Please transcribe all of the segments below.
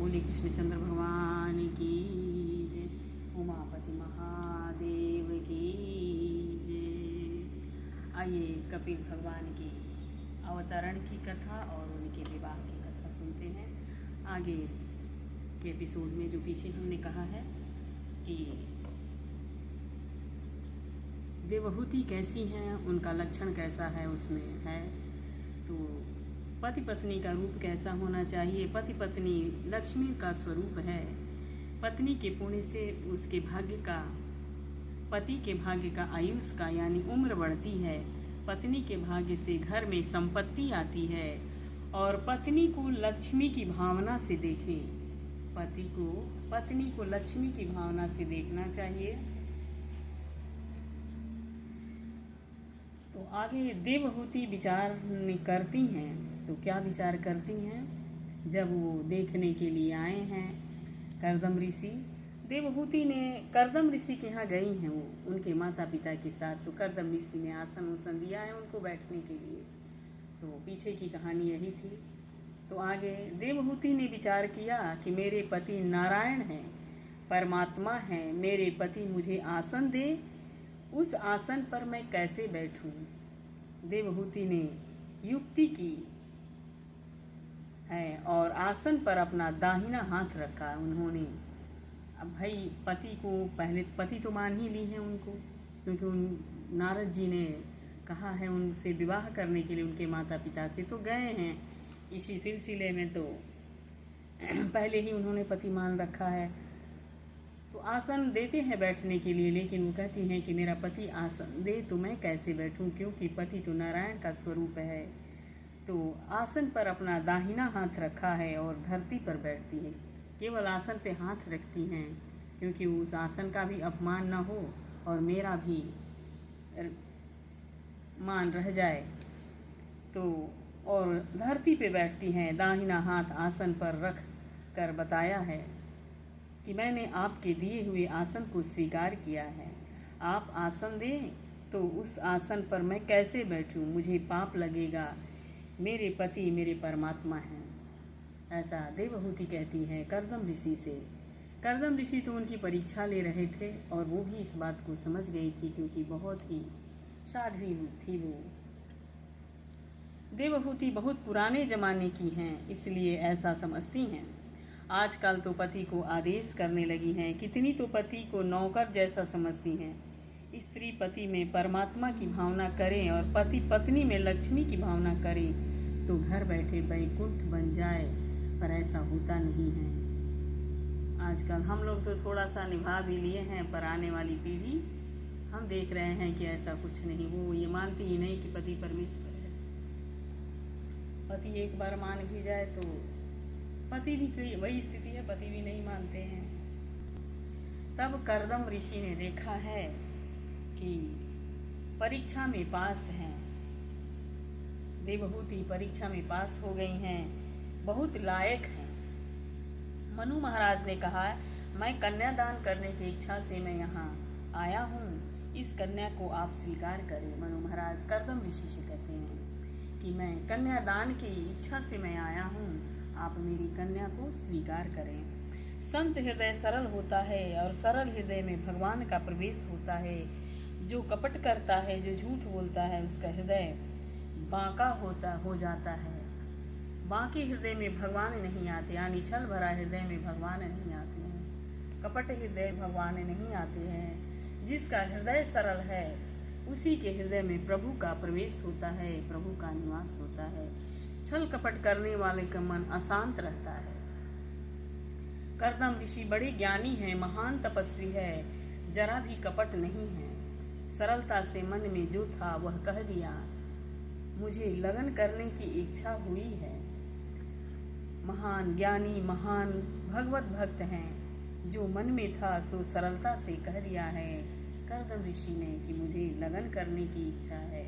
बोले कृष्णचंद्र भगवान की जय, उमापति महादेव की जय। आइए कपिल भगवान की अवतरण की कथा और उनके विवाह की कथा सुनते हैं। आगे के एपिसोड में जो पीछे हमने कहा है कि देवहूति कैसी हैं, उनका लक्षण कैसा है उसमें है, तो पति पत्नी का रूप कैसा होना चाहिए। पति पत्नी लक्ष्मी का स्वरूप है। पत्नी के पुण्य से उसके भाग्य का, पति के भाग्य का आयुष का यानी उम्र बढ़ती है। पत्नी के भाग्य से घर में संपत्ति आती है। और पत्नी को लक्ष्मी की भावना से देखें, पत्नी को लक्ष्मी की भावना से देखना चाहिए। तो आगे देवहूति विचार करती हैं, तो क्या विचार करती हैं। जब वो देखने के लिए आए हैं कर्दम ऋषि, देवहूति ने कर्दम ऋषि के यहाँ गई हैं वो उनके माता पिता के साथ। तो कर्दम ऋषि ने आसन उसन दिया है उनको बैठने के लिए। तो पीछे की कहानी यही थी। तो आगे देवहूति ने विचार किया कि मेरे पति नारायण हैं, परमात्मा हैं, मेरे पति मुझे आसन दे, उस आसन पर मैं कैसे बैठूं। देवहूति ने युक्ति की है और आसन पर अपना दाहिना हाथ रखा उन्होंने। अब भाई पति को पहले पति तो मान ही ली है उनको, क्योंकि उन नारद जी ने कहा है उनसे विवाह करने के लिए उनके माता पिता से, तो गए हैं इसी सिलसिले में। तो पहले ही उन्होंने पति मान रखा है। तो आसन देते हैं बैठने के लिए, लेकिन वो कहती हैं कि मेरा पति आसन दे तो मैं कैसे बैठूं, क्योंकि पति तो नारायण का स्वरूप है। तो आसन पर अपना दाहिना हाथ रखा है और धरती पर बैठती है। केवल आसन पे हाथ रखती हैं क्योंकि उस आसन का भी अपमान न हो और मेरा भी मान रह जाए। तो और धरती पे बैठती हैं, दाहिना हाथ आसन पर रख कर बताया है कि मैंने आपके दिए हुए आसन को स्वीकार किया है। आप आसन दें तो उस आसन पर मैं कैसे बैठूं, मुझे पाप लगेगा। मेरे पति मेरे परमात्मा हैं, ऐसा देवहूति कहती है कर्दम ऋषि से। कर्दम ऋषि तो उनकी परीक्षा ले रहे थे और वो भी इस बात को समझ गई थी, क्योंकि बहुत ही साध्वी थी वो। देवहूति बहुत पुराने जमाने की हैं, इसलिए ऐसा समझती हैं। आजकल तो पति को आदेश करने लगी हैं। कितनी तो पति को नौकर जैसा समझती हैं। स्त्री पति में परमात्मा की भावना करें और पति पत्नी में लक्ष्मी की भावना करें तो घर बैठे वैकुंठ बन जाए, पर ऐसा होता नहीं है। आजकल हम लोग तो थोड़ा सा निभा भी लिए हैं, पर आने वाली पीढ़ी हम देख रहे हैं कि ऐसा कुछ नहीं। वो ये मानती ही नहीं कि पति परमेश्वर है। पति एक बार मान भी जाए तो पति भी वही स्थिति है, पति भी नहीं मानते हैं। तब कर्दम ऋषि ने देखा है कि परीक्षा में पास हैं, देवहूति परीक्षा में पास हो गई हैं, बहुत लायक हैं। मनु महाराज ने कहा मैं कन्यादान करने की इच्छा से मैं यहाँ आया हूँ, इस कन्या को आप स्वीकार करें। मनु महाराज कर्दम ऋषि से कहते हैं कि मैं कन्यादान की इच्छा से मैं आया हूँ, आप मेरी कन्या को स्वीकार करें। संत हृदय सरल होता है और सरल हृदय में भगवान का प्रवेश होता है। जो कपट करता है, जो झूठ बोलता है, उसका हृदय बांका हो जाता है। बांके हृदय में भगवान नहीं आते, यानी छल भरा हृदय में भगवान नहीं आते हैं। कपट हृदय भगवान नहीं आते हैं। जिसका हृदय सरल है उसी के हृदय में प्रभु का प्रवेश होता है, प्रभु का निवास होता है। छल कपट करने वाले का मन अशांत रहता है। कर्दम ऋषि बड़े ज्ञानी हैं, महान तपस्वी है, जरा भी कपट नहीं है। सरलता से मन में जो था वह कह दिया, मुझे लगन करने की इच्छा हुई है। महान ज्ञानी, महान भगवत भक्त हैं। जो मन में था सो सरलता से कह दिया है कर्दम ऋषि ने कि मुझे लगन करने की इच्छा है।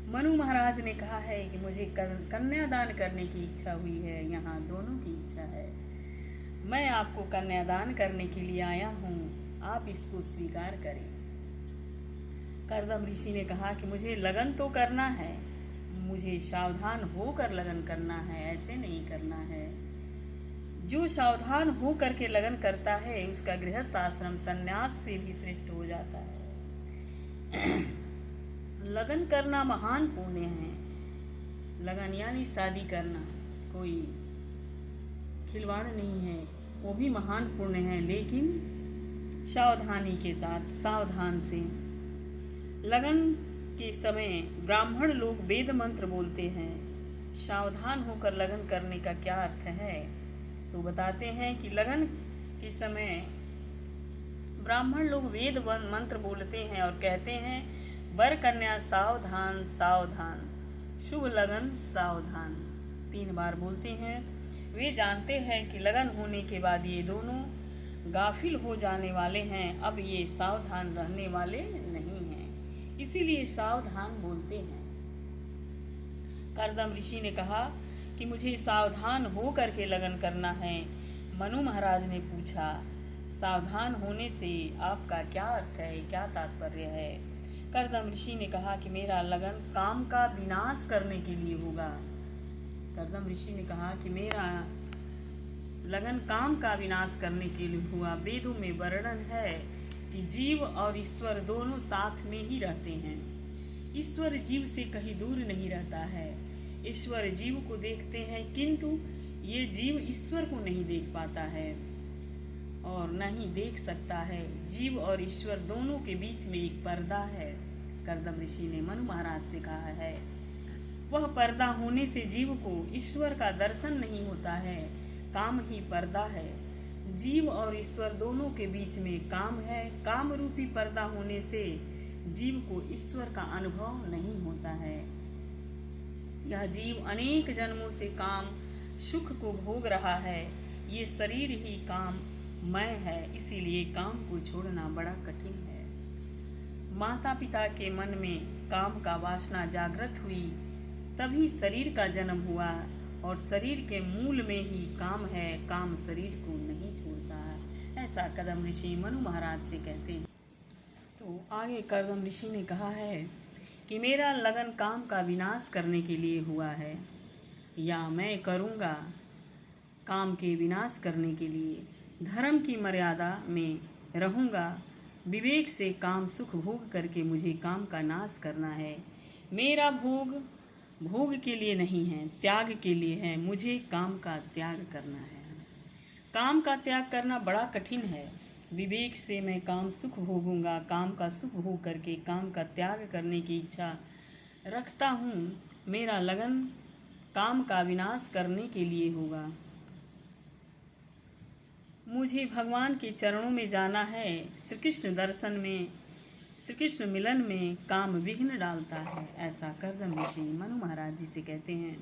मनु महाराज ने कहा है कि मुझे कन्यादान करने की इच्छा हुई है, यहाँ दोनों की इच्छा है। मैं आपको कन्यादान करने के लिए आया हूँ, आप इसको स्वीकार करें। कर्दम ऋषि ने कहा कि मुझे लगन तो करना है, मुझे सावधान होकर लगन करना है, ऐसे नहीं करना है। जो सावधान हो करके लगन करता है उसका गृहस्थ आश्रम सन्यास से भी श्रेष्ठ हो जाता है। लगन करना महान पुण्य है। लगन यानी शादी करना कोई खिलवाड़ नहीं है, वो भी महान पुण्य है, लेकिन सावधानी के साथ, सावधान से। लगन के समय ब्राह्मण लोग वेद मंत्र बोलते हैं। सावधान होकर लगन करने का क्या अर्थ है? तो बताते हैं कि लगन के समय ब्राह्मण लोग वेद मंत्र बोलते हैं और कहते हैं, वर कन्या सावधान सावधान, शुभ लगन सावधान। 3 बार बोलते हैं। वे जानते हैं कि लगन होने के बाद ये दोनों गाफिल हो जाने वाले हैं, अब ये सावधान रहने वाले नहीं हैं, इसीलिए सावधान बोलते हैं। कर्दम ऋषि ने कहा कि मुझे सावधान हो करके लगन करना है। मनु महाराज ने पूछा, सावधान होने से आपका क्या अर्थ है, क्या तात्पर्य है? कर्दम ऋषि ने कहा कि मेरा लगन काम का विनाश करने के लिए होगा। कर्दम ऋषि ने कहा कि मेरा लगन काम का विनाश करने के लिए हुआ। वेदों में वर्णन है कि जीव और ईश्वर दोनों साथ में ही रहते हैं। ईश्वर जीव से कहीं दूर नहीं रहता है। ईश्वर जीव को देखते हैं, किंतु ये जीव ईश्वर को नहीं देख पाता है और न ही देख सकता है। जीव और ईश्वर दोनों के बीच में एक पर्दा है। कर्दम ऋषि ने मनु महाराज से कहा है, वह पर्दा होने से जीव को ईश्वर का दर्शन नहीं होता है। काम ही पर्दा है। जीव और ईश्वर दोनों के बीच में काम है। काम रूपी पर्दा होने से जीव को ईश्वर का अनुभव नहीं होता है। यह जीव अनेक जन्मों से काम सुख को भोग रहा है। ये शरीर ही काम मैं है, इसीलिए काम को छोड़ना बड़ा कठिन है। माता पिता के मन में काम का वासना जागृत हुई, तभी शरीर का जन्म हुआ और शरीर के मूल में ही काम है। काम शरीर को नहीं छोड़ता है, ऐसा कर्दम ऋषि मनु महाराज से कहते हैं। तो आगे कर्दम ऋषि ने कहा है कि मेरा लगन काम का विनाश करने के लिए हुआ है, या मैं करूँगा काम के विनाश करने के लिए। धर्म की मर्यादा में रहूँगा। विवेक से काम सुख भोग करके मुझे काम का नाश करना है। मेरा भोग भोग के लिए नहीं है, त्याग के लिए है। मुझे काम का त्याग करना है। काम का त्याग करना बड़ा कठिन है। विवेक से मैं काम सुख भोगूंगा। काम का सुख भोग करके काम का त्याग करने की इच्छा रखता हूँ। मेरा लगन काम का विनाश करने के लिए होगा। मुझे भगवान के चरणों में जाना है। श्री कृष्ण दर्शन में, श्री कृष्ण मिलन में काम विघ्न डालता है, ऐसा कर्दम ऋषि मनु महाराज जी से कहते हैं।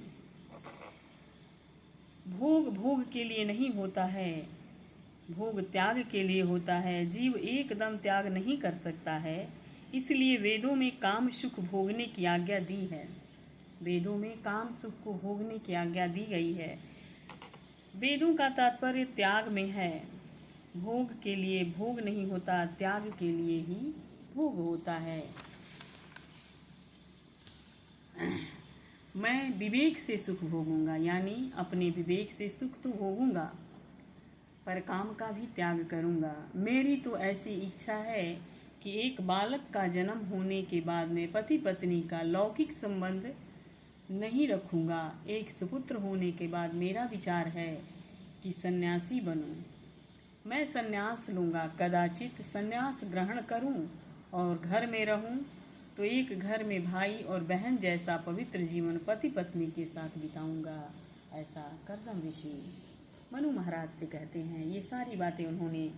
भोग भोग के लिए नहीं होता है, भोग त्याग के लिए होता है। जीव एकदम त्याग नहीं कर सकता है, इसलिए वेदों में काम सुख भोगने की आज्ञा दी है। वेदों में काम सुख को भोगने की आज्ञा दी गई है। वेदों का तात्पर्य त्याग में है। भोग के लिए भोग नहीं होता, त्याग के लिए ही भोग होता है। मैं विवेक से सुख भोगूंगा, यानी अपने विवेक से सुख तो भोगूंगा, पर काम का भी त्याग करूंगा। मेरी तो ऐसी इच्छा है कि एक बालक का जन्म होने के बाद में पति पत्नी का लौकिक संबंध नहीं रखूंगा। एक सुपुत्र होने के बाद मेरा विचार है कि सन्यासी बनूं। मैं सन्यास लूँगा, कदाचित सन्यास ग्रहण करूं और घर में रहूं तो एक घर में भाई और बहन जैसा पवित्र जीवन पति पत्नी के साथ बिताऊंगा, ऐसा कर्दम ऋषि मनु महाराज से कहते हैं। ये सारी बातें उन्होंने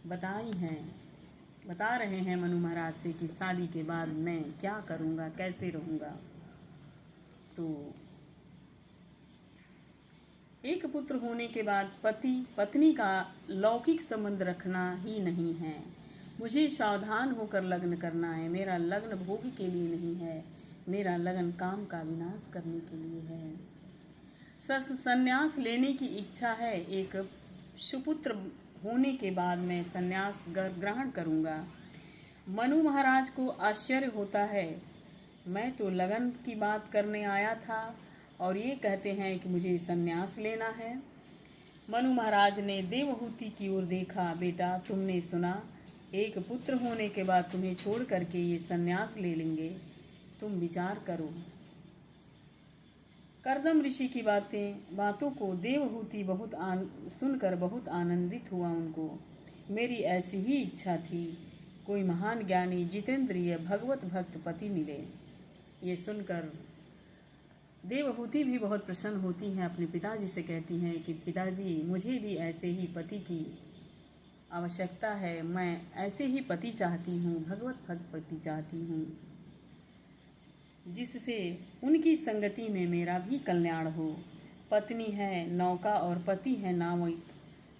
बताई हैं, बता रहे हैं मनु महाराज से कि शादी के बाद मैं क्या करूंगा, कैसे रहूंगा। तो एक पुत्र होने के बाद पति पत्नी का लौकिक संबंध रखना ही नहीं है। मुझे सावधान होकर लग्न करना है। मेरा लग्न भोग के लिए नहीं है, मेरा लगन काम का विनाश करने के लिए है। संन्यास लेने की इच्छा है। एक सुपुत्र होने के बाद मैं संन्यास ग्रहण करूँगा। मनु महाराज को आश्चर्य होता है, मैं तो लगन की बात करने आया था और ये कहते हैं कि मुझे संन्यास लेना है। मनु महाराज ने देवहूति की ओर देखा। बेटा, तुमने सुना, एक पुत्र होने के बाद तुम्हें छोड़ करके ये संन्यास ले लेंगे। तुम विचार करो। कर्दम ऋषि की बातों को देवहूति सुनकर बहुत आनंदित हुआ। उनको मेरी ऐसी ही इच्छा थी, कोई महान ज्ञानी जितेंद्रिय भगवत भक्त पति मिले। ये सुनकर देवहूति भी बहुत प्रसन्न होती हैं। अपने पिताजी से कहती हैं कि पिताजी, मुझे भी ऐसे ही पति की आवश्यकता है। मैं ऐसे ही पति चाहती हूँ, भगवत भक्त पति चाहती हूँ, जिससे उनकी संगति में मेरा भी कल्याण हो। पत्नी है नौका और पति है नाविक।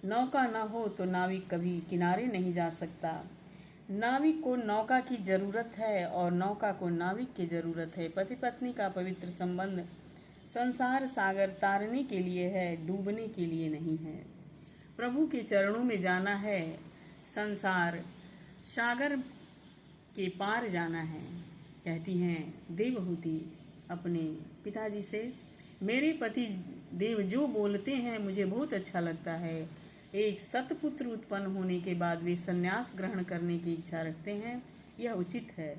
नौका ना हो तो नाविक कभी किनारे नहीं जा सकता। नाविक को नौका की ज़रूरत है और नौका को नाविक की ज़रूरत है। पति पत्नी का पवित्र संबंध संसार सागर तारने के लिए है, डूबने के लिए नहीं है। प्रभु के चरणों में जाना है, संसार सागर के पार जाना है। कहती हैं देवहूति अपने पिताजी से, मेरे पति देव जो बोलते हैं मुझे बहुत अच्छा लगता है। एक सतपुत्र उत्पन्न होने के बाद वे संन्यास ग्रहण करने की इच्छा रखते हैं, यह उचित है।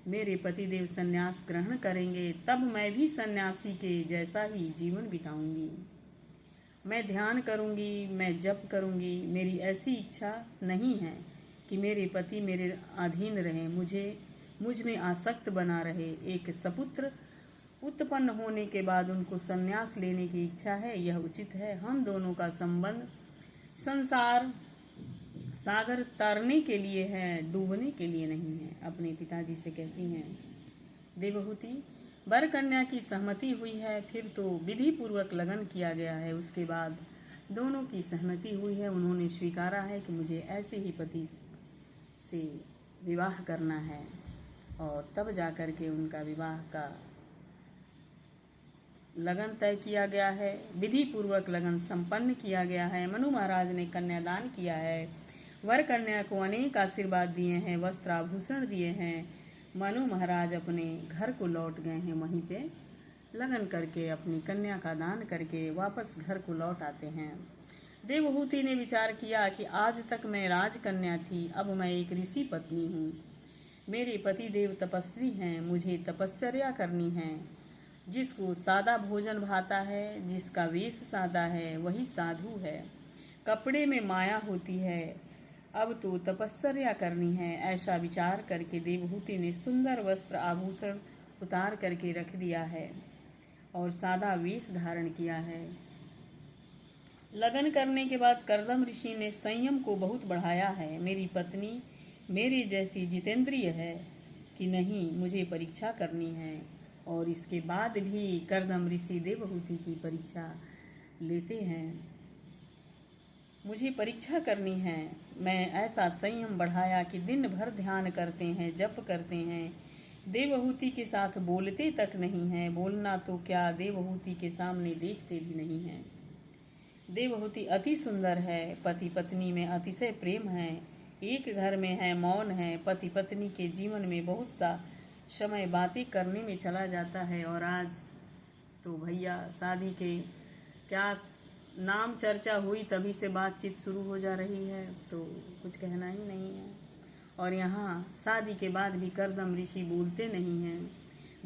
मेरे पति देव संन्यास ग्रहण करेंगे तब मैं भी सन्यासी के जैसा ही जीवन बिताऊंगी। मैं ध्यान करूंगी, मैं जप करूंगी। मेरी ऐसी इच्छा नहीं है कि मेरे पति मेरे अधीन रहे, मुझ में आसक्त बना रहे। एक सपुत्र उत्पन्न होने के बाद उनको संन्यास लेने की इच्छा है, यह उचित है। हम दोनों का संबंध संसार सागर तारने के लिए है, डूबने के लिए नहीं है। अपने पिताजी से कहती हैं देवहूति, वर कन्या की सहमति हुई है, फिर तो विधि पूर्वक लगन किया गया है। उसके बाद दोनों की सहमति हुई है, उन्होंने स्वीकारा है कि मुझे ऐसे ही पति से विवाह करना है। और तब जाकर के उनका विवाह का लगन तय किया गया है, विधि पूर्वक लगन संपन्न किया गया है। मनु महाराज ने कन्यादान किया है, वर कन्या को अनेक आशीर्वाद दिए हैं, वस्त्र आभूषण दिए हैं। मनु महाराज अपने घर को लौट गए हैं। वहीं पे लगन करके अपनी कन्या का दान करके वापस घर को लौट आते हैं। देवहूति ने विचार किया कि आज तक मैं राजकन्या थी, अब मैं एक ऋषि पत्नी हूँ। मेरे पति देव तपस्वी हैं, मुझे तपश्चर्या करनी है। जिसको सादा भोजन भाता है, जिसका वेश सादा है, वही साधु है। कपड़े में माया होती है, अब तो तपश्चर्या करनी है। ऐसा विचार करके देवहूति ने सुंदर वस्त्र आभूषण उतार करके रख दिया है और सादा वेश धारण किया है। लगन करने के बाद कर्दम ऋषि ने संयम को बहुत बढ़ाया है। मेरी पत्नी मेरी जैसी जितेंद्रिय है कि नहीं, मुझे परीक्षा करनी है। और इसके बाद भी कर्दम ऋषि देवहूति की परीक्षा लेते हैं। मुझे परीक्षा करनी है। मैं ऐसा संयम बढ़ाया कि दिन भर ध्यान करते हैं, जप करते हैं, देवहूति के साथ बोलते तक नहीं हैं। बोलना तो क्या, देवहूति के सामने देखते भी नहीं हैं। देवहूति अति सुंदर है, पति पत्नी में अतिशय प्रेम है, एक घर में है, मौन है। पति पत्नी के जीवन में बहुत सा समय बातें करने में चला जाता है। और आज तो भैया शादी के क्या नाम चर्चा हुई, तभी से बातचीत शुरू हो जा रही है, तो कुछ कहना ही नहीं है। और यहाँ शादी के बाद भी कर्दम ऋषि बोलते नहीं हैं,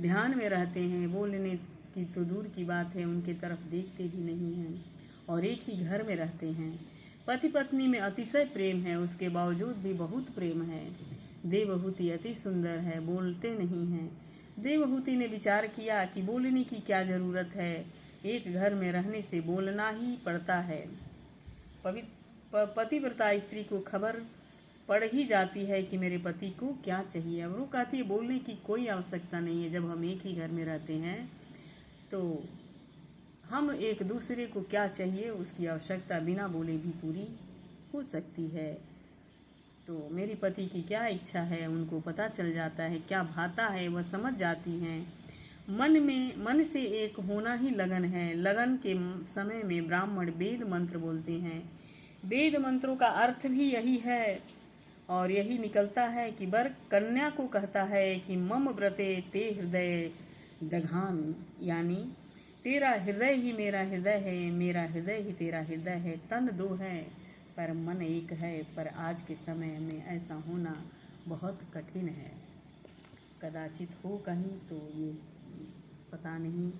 ध्यान में रहते हैं। बोलने की तो दूर की बात है, उनके तरफ देखते भी नहीं हैं और एक ही घर में रहते हैं। पति पत्नी में अतिशय प्रेम है, उसके बावजूद भी बहुत प्रेम है। देवहूति अति सुंदर है, बोलते नहीं हैं। देवहूति ने विचार किया कि बोलने की क्या ज़रूरत है, एक घर में रहने से बोलना ही पड़ता है। पतिव्रता स्त्री को खबर पड़ ही जाती है कि मेरे पति को क्या चाहिए। अब वो कहती है बोलने की कोई आवश्यकता नहीं है, जब हम एक ही घर में रहते हैं तो हम एक दूसरे को क्या चाहिए उसकी आवश्यकता बिना बोले भी पूरी हो सकती है। तो मेरे पति की क्या इच्छा है उनको पता चल जाता है, क्या भाता है वह समझ जाती हैं। मन से एक होना ही लगन है। लगन के समय में ब्राह्मण वेद मंत्र बोलते हैं। वेद मंत्रों का अर्थ भी यही है और यही निकलता है कि वर कन्या को कहता है कि मम व्रते ते हृदय दघान, यानी तेरा हृदय ही मेरा हृदय है, मेरा हृदय ही तेरा हृदय है। तन दो है पर मन एक है, पर आज के समय में ऐसा होना बहुत कठिन है। कदाचित हो कहीं तो ये पता नहीं,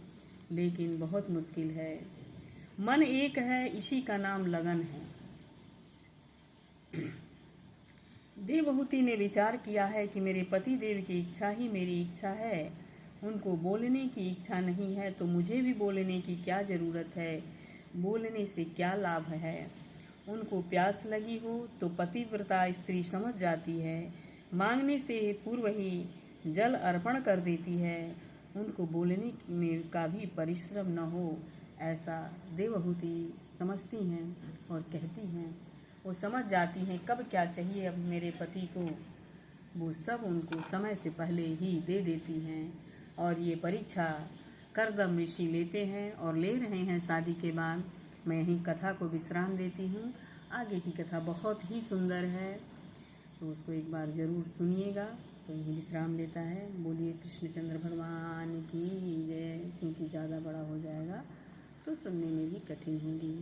लेकिन बहुत मुश्किल है। मन एक है, इसी का नाम लगन है। देवहूति ने विचार किया है कि मेरे पति देव की इच्छा ही मेरी इच्छा है। उनको बोलने की इच्छा नहीं है तो मुझे भी बोलने की क्या ज़रूरत है, बोलने से क्या लाभ है। उनको प्यास लगी हो तो पतिव्रता स्त्री समझ जाती है, मांगने से पूर्व ही जल अर्पण कर देती है। उनको बोलने में का भी परिश्रम न हो, ऐसा देवहूति समझती हैं और कहती हैं। वो समझ जाती हैं कब क्या चाहिए अब मेरे पति को, वो सब उनको समय से पहले ही दे देती हैं। और ये परीक्षा करदम ऋषि लेते हैं और ले रहे हैं शादी के बाद। मैं यहीं कथा को विश्राम देती हूँ। आगे की कथा बहुत ही सुंदर है, तो उसको एक बार ज़रूर सुनिएगा। तो यही विश्राम लेता है। बोलिए कृष्णचंद्र भगवान की जय, क्योंकि ज़्यादा बड़ा हो जाएगा तो सुनने में भी कठिन होगी।